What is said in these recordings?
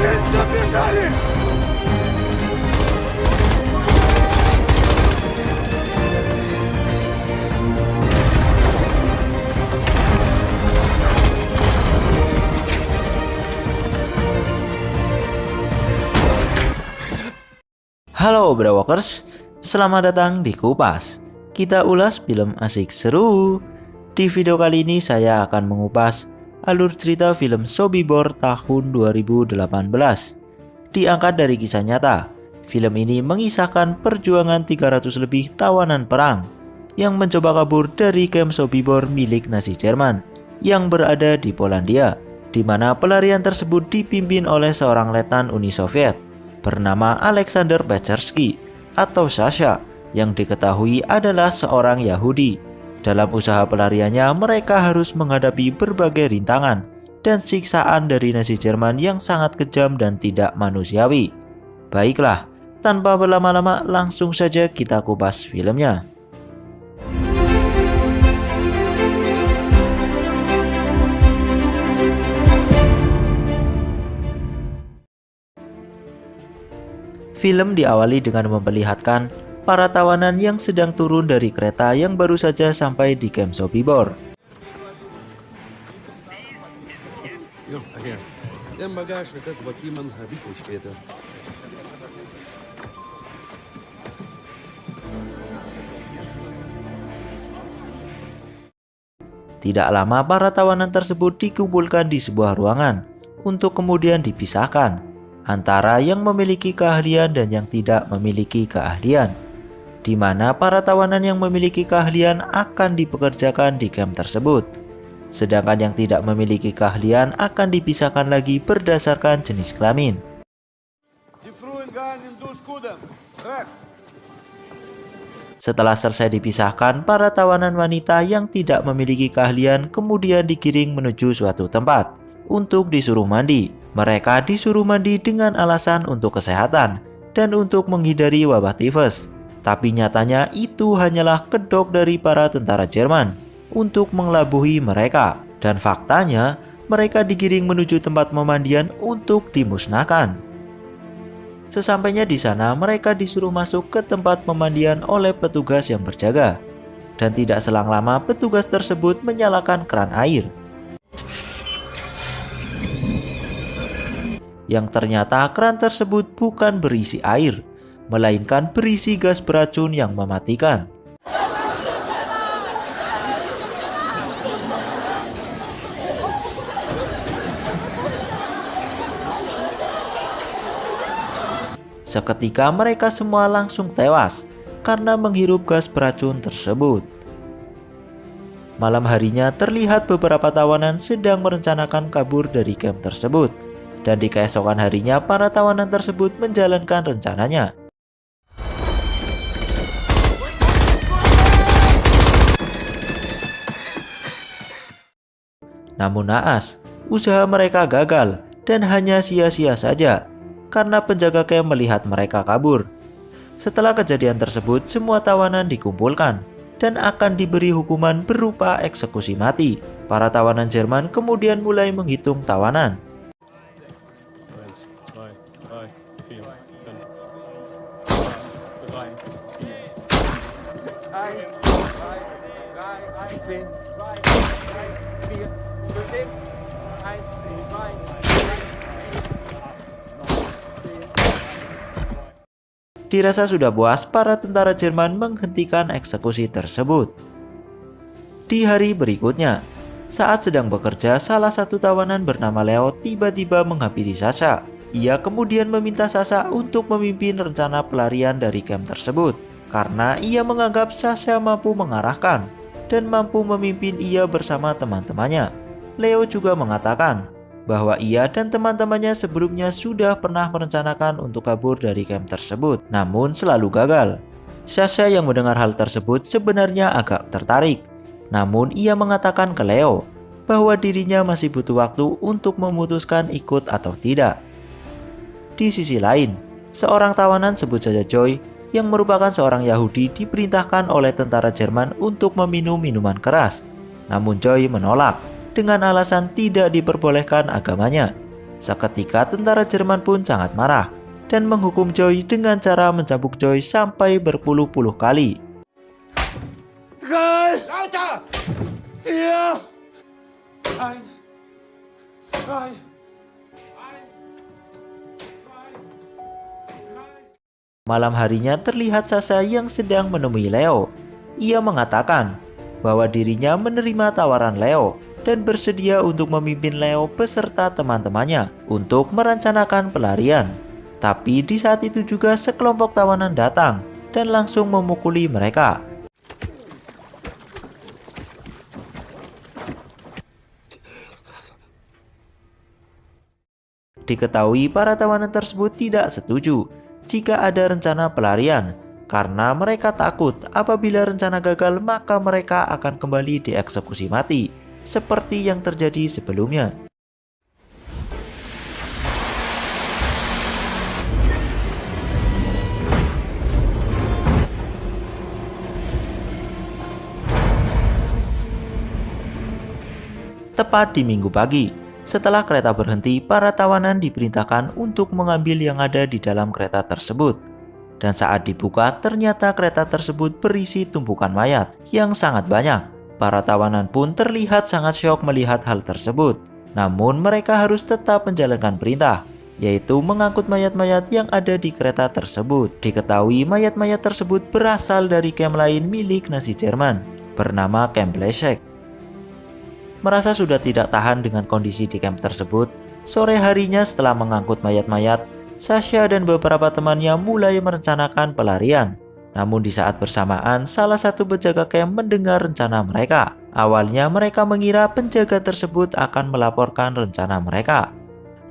Немцы бежали! Halo Brewokers, selamat datang di Kupas. Kita ulas film asik seru. Di video kali ini saya akan mengupas alur cerita film Sobibor tahun 2018. Diangkat dari kisah nyata, film ini mengisahkan perjuangan 300 lebih tawanan perang yang mencoba kabur dari kamp Sobibor milik Nazi Jerman yang berada di Polandia, di mana pelarian tersebut dipimpin oleh seorang letnan Uni Soviet bernama Alexander Petchersky atau Sasha yang diketahui adalah seorang Yahudi. Dalam usaha pelariannya, mereka harus menghadapi berbagai rintangan dan siksaan dari Nazi Jerman yang sangat kejam dan tidak manusiawi. Baiklah, tanpa berlama-lama langsung saja kita kupas filmnya. Film diawali dengan memperlihatkan para tawanan yang sedang turun dari kereta yang baru saja sampai di kamp Sobibor. Tidak lama para tawanan tersebut dikumpulkan di sebuah ruangan untuk kemudian dipisahkan antara yang memiliki keahlian dan yang tidak memiliki keahlian, di mana para tawanan yang memiliki keahlian akan dipekerjakan di kamp tersebut, sedangkan yang tidak memiliki keahlian akan dipisahkan lagi berdasarkan jenis kelamin. Setelah selesai dipisahkan, para tawanan wanita yang tidak memiliki keahlian kemudian digiring menuju suatu tempat untuk disuruh mandi. Mereka disuruh mandi dengan alasan untuk kesehatan dan untuk menghindari wabah tifus. Tapi nyatanya itu hanyalah kedok dari para tentara Jerman untuk mengelabuhi mereka. Dan faktanya mereka digiring menuju tempat pemandian untuk dimusnahkan. Sesampainya di sana, mereka disuruh masuk ke tempat pemandian oleh petugas yang berjaga. Dan tidak selang lama petugas tersebut menyalakan keran air, yang ternyata keran tersebut bukan berisi air, melainkan berisi gas beracun yang mematikan. Seketika mereka semua langsung tewas karena menghirup gas beracun tersebut. Malam harinya terlihat beberapa tawanan sedang merencanakan kabur dari kamp tersebut. Dan di keesokan harinya para tawanan tersebut menjalankan rencananya. Namun naas, usaha mereka gagal dan hanya sia-sia saja karena penjaga kamp melihat mereka kabur. Setelah kejadian tersebut, semua tawanan dikumpulkan dan akan diberi hukuman berupa eksekusi mati. Para tawanan Jerman kemudian mulai menghitung tawanan. Dirasa sudah puas, para tentara Jerman menghentikan eksekusi tersebut. Di hari berikutnya, saat sedang bekerja, salah satu tawanan bernama Leo tiba-tiba menghampiri Sasha. Ia kemudian meminta Sasha untuk memimpin rencana pelarian dari kamp tersebut, karena ia menganggap Sasha mampu mengarahkan dan mampu memimpin ia bersama teman-temannya. Leo juga mengatakan bahwa ia dan teman-temannya sebelumnya sudah pernah merencanakan untuk kabur dari kamp tersebut, namun selalu gagal. Sasha yang mendengar hal tersebut sebenarnya agak tertarik, namun ia mengatakan ke Leo bahwa dirinya masih butuh waktu untuk memutuskan ikut atau tidak. Di sisi lain, seorang tawanan sebut saja Joy yang merupakan seorang Yahudi diperintahkan oleh tentara Jerman untuk meminum minuman keras. Namun Joy menolak dengan alasan tidak diperbolehkan agamanya. Seketika tentara Jerman pun sangat marah dan menghukum Joy dengan cara mencambuk Joy sampai berpuluh-puluh kali. 3, 4, 1, 2, Malam harinya terlihat Sasha yang sedang menemui Leo. Ia mengatakan bahwa dirinya menerima tawaran Leo dan bersedia untuk memimpin Leo beserta teman-temannya untuk merencanakan pelarian. Tapi di saat itu juga sekelompok tawanan datang dan langsung memukuli mereka. Diketahui para tawanan tersebut tidak setuju jika ada rencana pelarian karena mereka takut apabila rencana gagal maka mereka akan kembali dieksekusi mati seperti yang terjadi sebelumnya. Tepat di Minggu pagi, setelah kereta berhenti, para tawanan diperintahkan untuk mengambil yang ada di dalam kereta tersebut. Dan saat dibuka, ternyata kereta tersebut berisi tumpukan mayat yang sangat banyak. Para tawanan pun terlihat sangat syok melihat hal tersebut. Namun mereka harus tetap menjalankan perintah, yaitu mengangkut mayat-mayat yang ada di kereta tersebut. Diketahui mayat-mayat tersebut berasal dari kamp lain milik Nazi Jerman, bernama Camp Blechach. Merasa sudah tidak tahan dengan kondisi di kamp tersebut, sore harinya setelah mengangkut mayat-mayat, Sasha dan beberapa temannya mulai merencanakan pelarian. Namun di saat bersamaan, salah satu penjaga kamp mendengar rencana mereka. Awalnya mereka mengira penjaga tersebut akan melaporkan rencana mereka.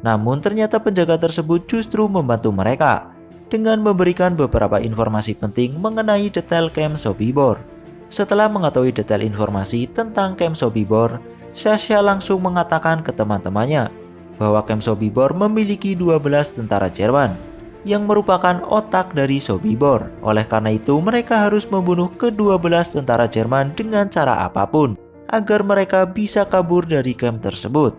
Namun ternyata penjaga tersebut justru membantu mereka dengan memberikan beberapa informasi penting mengenai detail kamp Sobibor. Setelah mengetahui detail informasi tentang kamp Sobibor, Sasha langsung mengatakan ke teman-temannya bahwa kamp Sobibor memiliki 12 tentara Jerman yang merupakan otak dari Sobibor. Oleh karena itu mereka harus membunuh ke-12 tentara Jerman dengan cara apapun agar mereka bisa kabur dari kamp tersebut.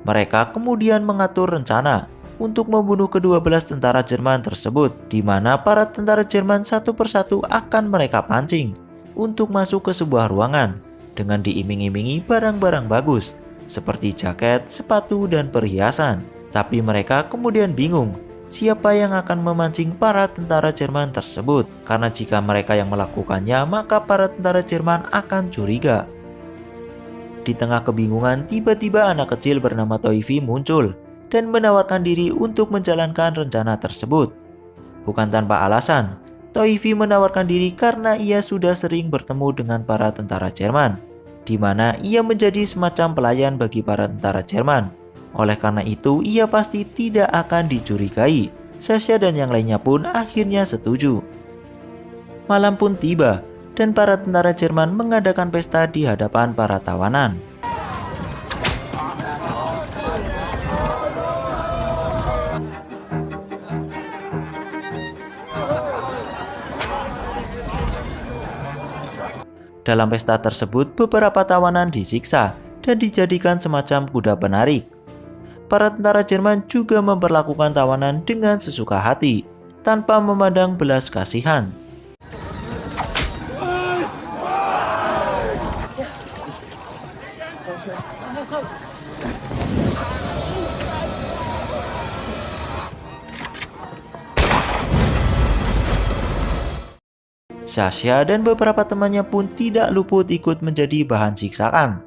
Mereka kemudian mengatur rencana untuk membunuh ke-12 tentara Jerman tersebut, di mana para tentara Jerman satu persatu akan mereka pancing untuk masuk ke sebuah ruangan dengan diiming-imingi barang-barang bagus seperti jaket, sepatu, dan perhiasan. Tapi mereka kemudian bingung siapa yang akan memancing para tentara Jerman tersebut, karena jika mereka yang melakukannya maka para tentara Jerman akan curiga. Di tengah kebingungan, tiba-tiba anak kecil bernama Toifi muncul dan menawarkan diri untuk menjalankan rencana tersebut. Bukan tanpa alasan, Toifi menawarkan diri karena ia sudah sering bertemu dengan para tentara Jerman, di mana ia menjadi semacam pelayan bagi para tentara Jerman. Oleh karena itu, ia pasti tidak akan dicurigai. Sasha dan yang lainnya pun akhirnya setuju. Malam pun tiba, dan para tentara Jerman mengadakan pesta di hadapan para tawanan. Dalam pesta tersebut, beberapa tawanan disiksa dan dijadikan semacam kuda penarik. Para tentara Jerman juga memperlakukan tawanan dengan sesuka hati, tanpa memandang belas kasihan. Sasha dan beberapa temannya pun tidak luput ikut menjadi bahan siksaan.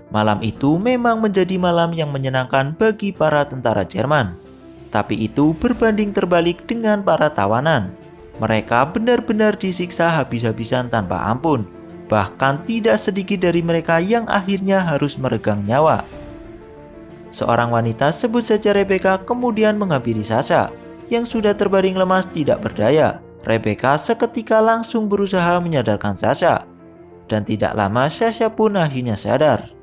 Malam itu memang menjadi malam yang menyenangkan bagi para tentara Jerman. Tapi itu berbanding terbalik dengan para tawanan. Mereka benar-benar disiksa habis-habisan tanpa ampun. Bahkan tidak sedikit dari mereka yang akhirnya harus meregang nyawa. Seorang wanita, sebut saja Rebecca, kemudian menghampiri Sasha yang sudah terbaring lemas tidak berdaya. Rebecca seketika langsung berusaha menyadarkan Sasha, dan tidak lama Sasha pun akhirnya sadar.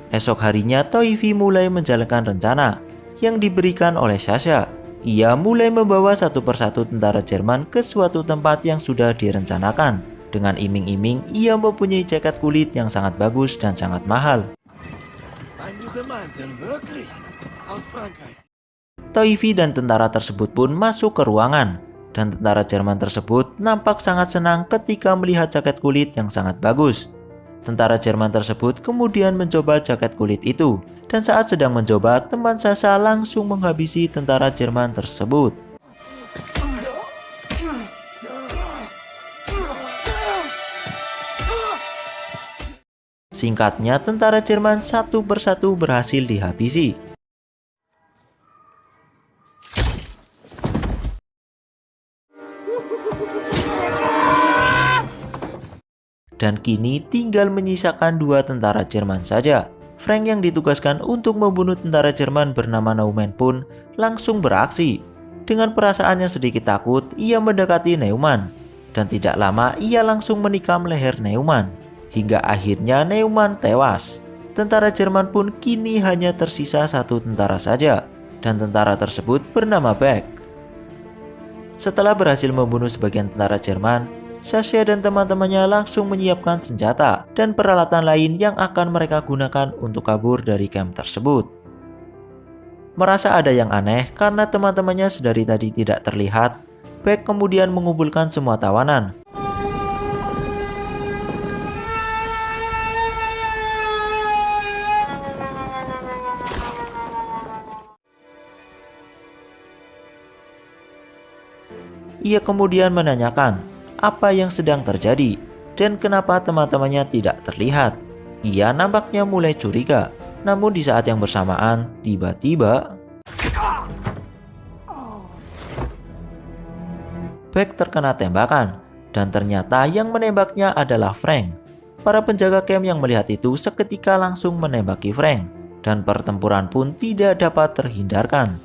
Esok harinya Toifi mulai menjalankan rencana yang diberikan oleh Sasha. Ia mulai membawa satu persatu tentara Jerman ke suatu tempat yang sudah direncanakan. Dengan iming-iming, ia mempunyai jaket kulit yang sangat bagus dan sangat mahal. Toifi dan tentara tersebut pun masuk ke ruangan, dan tentara Jerman tersebut nampak sangat senang ketika melihat jaket kulit yang sangat bagus. Tentara Jerman tersebut kemudian mencoba jaket kulit itu, dan saat sedang mencoba, teman Sasha langsung menghabisi tentara Jerman tersebut. Singkatnya, tentara Jerman satu persatu berhasil dihabisi. Dan kini tinggal menyisakan dua tentara Jerman saja. Frank yang ditugaskan untuk membunuh tentara Jerman bernama Neumann pun langsung beraksi. Dengan perasaan yang sedikit takut, ia mendekati Neumann. Dan tidak lama ia langsung menikam leher Neumann. Hingga akhirnya Neumann tewas. Tentara Jerman pun kini hanya tersisa satu tentara saja. Dan tentara tersebut bernama Beck. Setelah berhasil membunuh sebagian tentara Jerman, Sasha dan teman-temannya langsung menyiapkan senjata dan peralatan lain yang akan mereka gunakan untuk kabur dari camp tersebut. Merasa ada yang aneh karena teman-temannya sedari tadi tidak terlihat, Beck kemudian mengumpulkan semua tawanan. Ia kemudian menanyakan apa yang sedang terjadi dan kenapa teman-temannya tidak terlihat. Ia nampaknya mulai curiga, namun di saat yang bersamaan tiba-tiba Beck terkena tembakan dan ternyata yang menembaknya adalah Frank. Para penjaga camp yang melihat itu seketika langsung menembaki Frank dan pertempuran pun tidak dapat terhindarkan.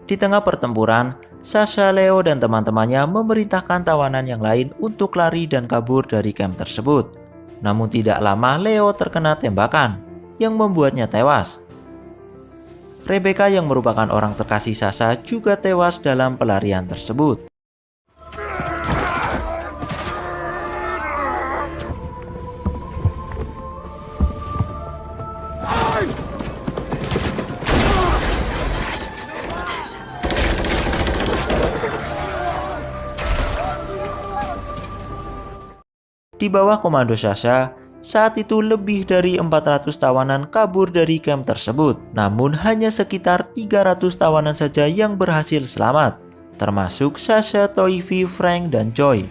Di tengah pertempuran, Sasha, Leo, dan teman-temannya memerintahkan tawanan yang lain untuk lari dan kabur dari camp tersebut. Namun tidak lama Leo terkena tembakan yang membuatnya tewas. Rebecca yang merupakan orang terkasih Sasha juga tewas dalam pelarian tersebut. Di bawah komando Sasha, saat itu lebih dari 400 tawanan kabur dari camp tersebut. Namun hanya sekitar 300 tawanan saja yang berhasil selamat, termasuk Sasha, Toifi, Frank, dan Joy.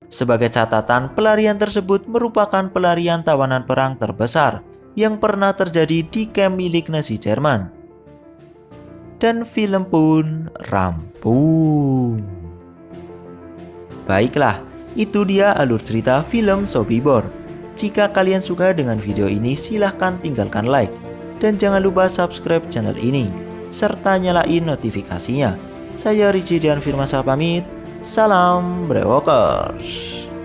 Sebagai catatan, pelarian tersebut merupakan pelarian tawanan perang terbesar yang pernah terjadi di camp milik Nazi Jerman. Dan film pun rampung. Baiklah, itu dia alur cerita film Sobibor. Jika kalian suka dengan video ini, silahkan tinggalkan like. Dan jangan lupa subscribe channel ini, serta nyalain notifikasinya. Saya Richie Dian Firmansyah pamit. Salam Brewokers.